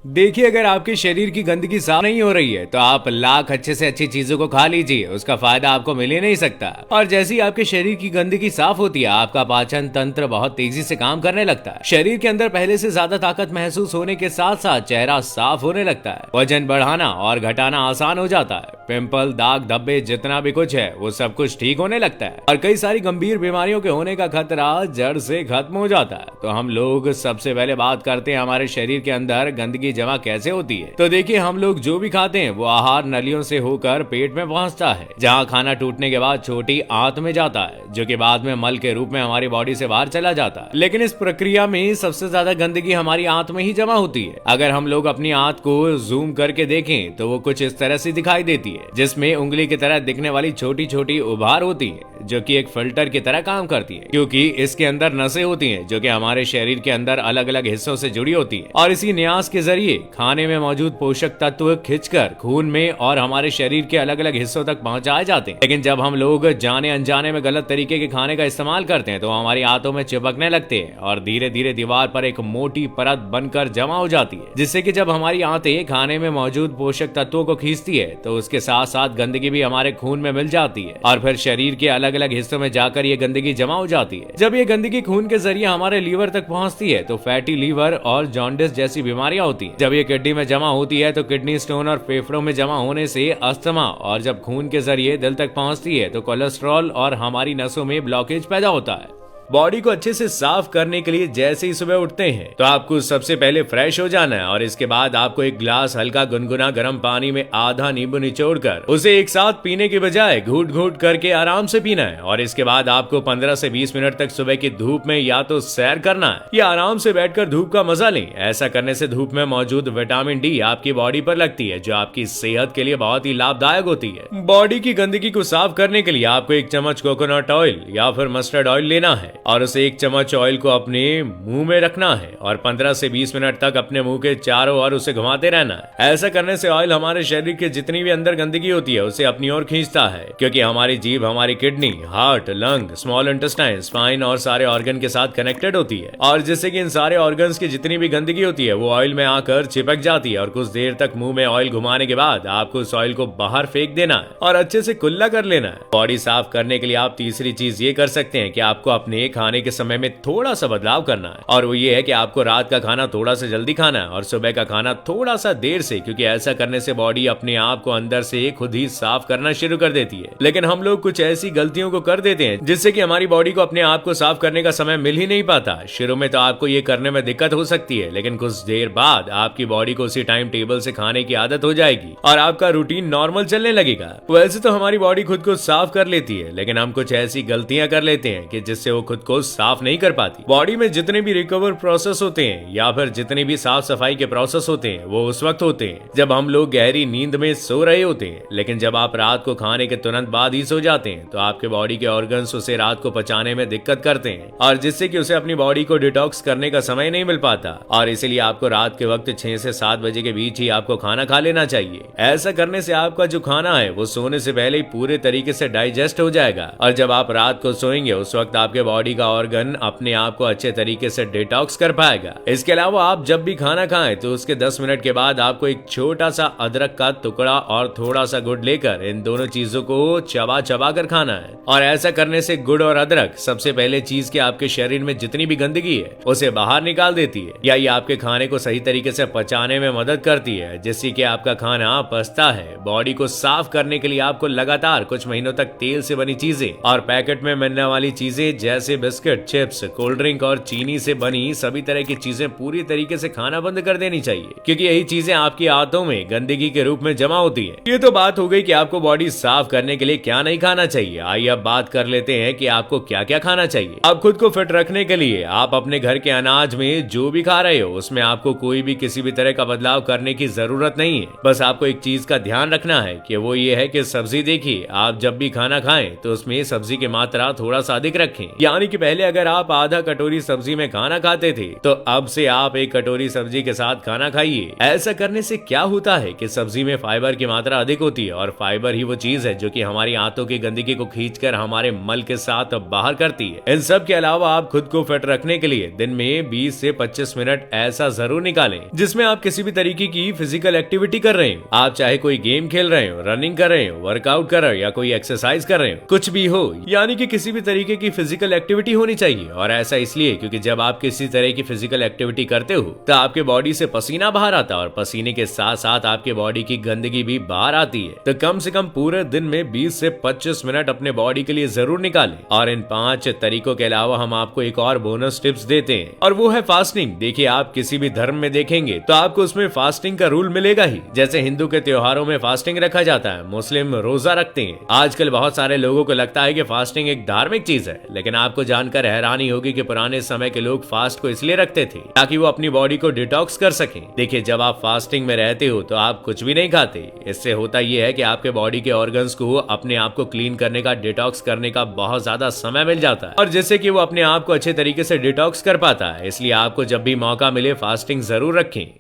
देखिए, अगर आपके शरीर की गंदगी साफ नहीं हो रही है तो आप लाख अच्छे से अच्छी चीजों को खा लीजिए, उसका फायदा आपको मिल ही नहीं सकता। और जैसे ही आपके शरीर की गंदगी साफ होती है, आपका पाचन तंत्र बहुत तेजी से काम करने लगता है। शरीर के अंदर पहले से ज्यादा ताकत महसूस होने के साथ साथ चेहरा साफ होने लगता है। वजन बढ़ाना और घटाना आसान हो जाता है। पिंपल, दाग, धब्बे, जितना भी कुछ है वो सब कुछ ठीक होने लगता है और कई सारी गंभीर बीमारियों के होने का खतरा जड़ से खत्म हो जाता है। तो हम लोग सबसे पहले बात करते हैं हमारे शरीर के अंदर गंदगी जमा कैसे होती है। तो देखिए, हम लोग जो भी खाते हैं वो आहार नलियों से होकर पेट में पहुंचता है, जहां खाना टूटने के बाद छोटी आंत में जाता है, जो कि बाद में मल के रूप में हमारी बॉडी से बाहर चला जाता है। लेकिन इस प्रक्रिया में सबसे ज्यादा गंदगी हमारी आंत में ही जमा होती है। अगर हम लोग अपनी आंत को जूम करके देखें तो वो कुछ इस तरह से दिखाई देती है, जिसमें उंगली की तरह दिखने वाली छोटी छोटी उभार होती है, जो कि एक फिल्टर की तरह काम करती है, क्योंकि इसके अंदर नसें होती हैं जो कि हमारे शरीर के अंदर अलग अलग हिस्सों से जुड़ी होती है। और इसी न्यास के जरिए खाने में मौजूद पोषक तत्व खिंचकर खून में और हमारे शरीर के अलग अलग हिस्सों तक पहुंचाए जाते हैं। लेकिन जब हम लोग जाने अनजाने में गलत तरीके के खाने का इस्तेमाल करते हैं तो हमारी आंतों में चिपकने लगते हैं और धीरे धीरे दीवार पर एक मोटी परत बनकर जमा हो जाती है, जिससे कि जब हमारी आंतें खाने में मौजूद पोषक तत्वों को खींचती है तो उसके साथ साथ गंदगी भी हमारे खून में मिल जाती है और फिर शरीर के अलग अलग हिस्सों में जाकर ये गंदगी जमा हो जाती है। जब ये गंदगी खून के जरिए हमारे लीवर तक पहुंचती है तो फैटी लीवर और जॉन्डिस जैसी बीमारियां होती हैं। जब ये किडनी में जमा होती है तो किडनी स्टोन और फेफड़ों में जमा होने से अस्थमा, और जब खून के जरिए दिल तक पहुंचती है तो कोलेस्ट्रॉल और हमारी नसों में ब्लॉकेज पैदा होता है। बॉडी को अच्छे से साफ करने के लिए जैसे ही सुबह उठते हैं तो आपको सबसे पहले फ्रेश हो जाना है और इसके बाद आपको एक गिलास हल्का गुनगुना गर्म पानी में आधा नींबू निचोड़कर उसे एक साथ पीने के बजाय घूट घूट करके आराम से पीना है। और इसके बाद आपको 15 से 20 मिनट तक सुबह की धूप में या तो सैर करना है या आराम से बैठकर धूप का मजा लें। ऐसा करने से धूप में मौजूद विटामिन डी आपकी बॉडी पर लगती है, जो आपकी सेहत के लिए बहुत ही लाभदायक होती है। बॉडी की गंदगी को साफ करने के लिए आपको 1 चम्मच कोकोनट ऑयल या फिर मस्टर्ड ऑयल लेना है और उसे 1 चम्मच ऑयल को अपने मुंह में रखना है और 15 से 20 मिनट तक अपने मुंह के चारों ओर उसे घुमाते रहना है। ऐसा करने से ऑयल हमारे शरीर के जितनी भी अंदर गंदगी होती है उसे अपनी ओर खींचता है, क्योंकि हमारी जीभ हमारी kidney, heart, lung, small intestine, spine और सारे ऑर्गन के साथ कनेक्टेड होती है और जिससे कि इन सारे ऑर्गन्स की जितनी भी गंदगी होती है वो ऑयल में आकर चिपक जाती है। और कुछ देर तक मुंह में ऑयल घुमाने के बाद आपको उस ऑयल को बाहर फेंक देना है और अच्छे से कुल्ला कर लेना है। बॉडी साफ करने के लिए आप तीसरी चीज ये कर सकते हैं कि आपको अपने खाने के समय में थोड़ा सा बदलाव करना है और वो ये है कि आपको रात का खाना थोड़ा सा जल्दी खाना है और सुबह का खाना थोड़ा सा देर से, क्योंकि ऐसा करने से बॉडी अपने आप को अंदर से खुद ही साफ करना शुरू कर देती है। लेकिन हम लोग कुछ ऐसी गलतियों को कर देते हैं जिससे कि हमारी बॉडी को अपने आप को साफ करने का समय मिल ही नहीं पाता। शुरू में तो आपको ये करने में दिक्कत हो सकती है, लेकिन कुछ देर बाद आपकी बॉडी को उसी टाइम टेबल से खाने की आदत हो जाएगी और आपका रूटीन नॉर्मल चलने लगेगा। वैसे तो हमारी बॉडी खुद को साफ कर लेती है, लेकिन हम कुछ ऐसी गलतियां कर लेते हैं कि जिससे वो खुद को साफ नहीं कर पाती। बॉडी में जितने भी रिकवर प्रोसेस होते हैं या फिर जितने भी साफ सफाई के प्रोसेस होते हैं वो उस वक्त होते हैं जब हम लोग गहरी नींद में सो रहे होते हैं। लेकिन जब आप रात को खाने के तुरंत बाद ही सो जाते हैं तो आपके बॉडी के ऑर्गन्स उसे रात को पचाने में दिक्कत करते हैं और जिससे कि उसे अपनी बॉडी को डिटॉक्स करने का समय नहीं मिल पाता और इसीलिए आपको रात के वक्त 6 से 7 बजे के बीच ही आपको खाना खा लेना चाहिए। ऐसा करने से आपका जो खाना है वो सोने से पहले ही पूरे तरीके से डाइजेस्ट हो जाएगा और जब आप रात को सोएंगे उस वक्त आपके बॉडी का ऑर्गन अपने आप को अच्छे तरीके से डिटॉक्स कर पाएगा। इसके अलावा आप जब भी खाना खाएं तो उसके 10 मिनट के बाद आपको एक छोटा सा अदरक का टुकड़ा और थोड़ा सा गुड़ लेकर इन दोनों चीजों को चबा चबा कर खाना है। और ऐसा करने से गुड़ और अदरक सबसे पहले चीज के आपके शरीर में जितनी भी गंदगी है उसे बाहर निकाल देती है या ये आपके खाने को सही तरीके से पचाने में मदद करती है, जिससे कि आपका खाना पचता है। बॉडी को साफ करने के लिए आपको लगातार कुछ महीनों तक तेल से बनी चीजें और पैकेट में मिलने वाली चीजें जैसे बिस्किट, चिप्स, कोल्ड ड्रिंक और चीनी से बनी सभी तरह की चीजें पूरी तरीके से खाना बंद कर देनी चाहिए, क्योंकि यही चीजें आपकी आंतों में गंदगी के रूप में जमा होती हैं। ये तो बात हो गई कि आपको बॉडी साफ करने के लिए क्या नहीं खाना चाहिए। आइए अब बात कर लेते हैं कि आपको क्या क्या खाना चाहिए। अब खुद को फिट रखने के लिए आप अपने घर के अनाज में जो भी खा रहे हो उसमें आपको कोई भी किसी भी तरह का बदलाव करने की जरूरत नहीं है। बस आपको एक चीज का ध्यान रखना है कि वो ये है कि सब्जी देखिए, आप जब भी खाना खाएं तो उसमें सब्जी की मात्रा थोड़ा सा अधिक रखें, यानी कि पहले अगर आप आधा कटोरी सब्जी में खाना खाते थे तो अब से आप एक कटोरी सब्जी के साथ खाना खाइए। ऐसा करने से क्या होता है कि सब्जी में फाइबर की मात्रा अधिक होती है और फाइबर ही वो चीज है जो कि हमारी आंतों की गंदगी को खींचकर हमारे मल के साथ बाहर करती है। इन सब के अलावा आप खुद को फिट रखने के लिए दिन में 20 से 25 मिनट ऐसा जरूर निकालें जिसमें आप किसी भी तरीके की फिजिकल एक्टिविटी कर रहे हो। आप चाहे कोई गेम खेल रहे हो, रनिंग कर रहे हो, वर्कआउट कर रहे हो या कोई एक्सरसाइज कर रहे हो, कुछ भी हो, यानी कि किसी भी तरीके की फिजिकल एक्टिविटी होनी चाहिए। और ऐसा इसलिए क्योंकि जब आप किसी तरह की फिजिकल एक्टिविटी करते हो तो आपके बॉडी से पसीना बाहर आता है और पसीने के साथ साथ आपके बॉडी की गंदगी भी बाहर आती है। तो कम से कम पूरे दिन में 20 से 25 मिनट अपने बॉडी के लिए जरूर निकालें। और इन 5 तरीकों के अलावा हम आपको एक और बोनस टिप्स देते हैं और वो है फास्टिंग। देखिए, आप किसी भी धर्म में देखेंगे तो आपको उसमें फास्टिंग का रूल मिलेगा ही। जैसे हिंदू के त्योहारों में फास्टिंग रखा जाता है, मुस्लिम रोजा रखते हैं। आजकल बहुत सारे लोगों को लगता है कि फास्टिंग एक धार्मिक चीज है, लेकिन आपको जानकर हैरानी होगी कि पुराने समय के लोग फास्ट को इसलिए रखते थे ताकि वो अपनी बॉडी को डिटॉक्स कर सकें। देखिए, जब आप फास्टिंग में रहते हो तो आप कुछ भी नहीं खाते। इससे होता यह है कि आपके बॉडी के ऑर्गन्स को अपने आप को क्लीन करने का, डिटॉक्स करने का बहुत ज्यादा समय मिल जाता है और जिससे कि वो अपने आप को अच्छे तरीके से डिटॉक्स कर पाता है। इसलिए आपको जब भी मौका मिले फास्टिंग जरूर रखें।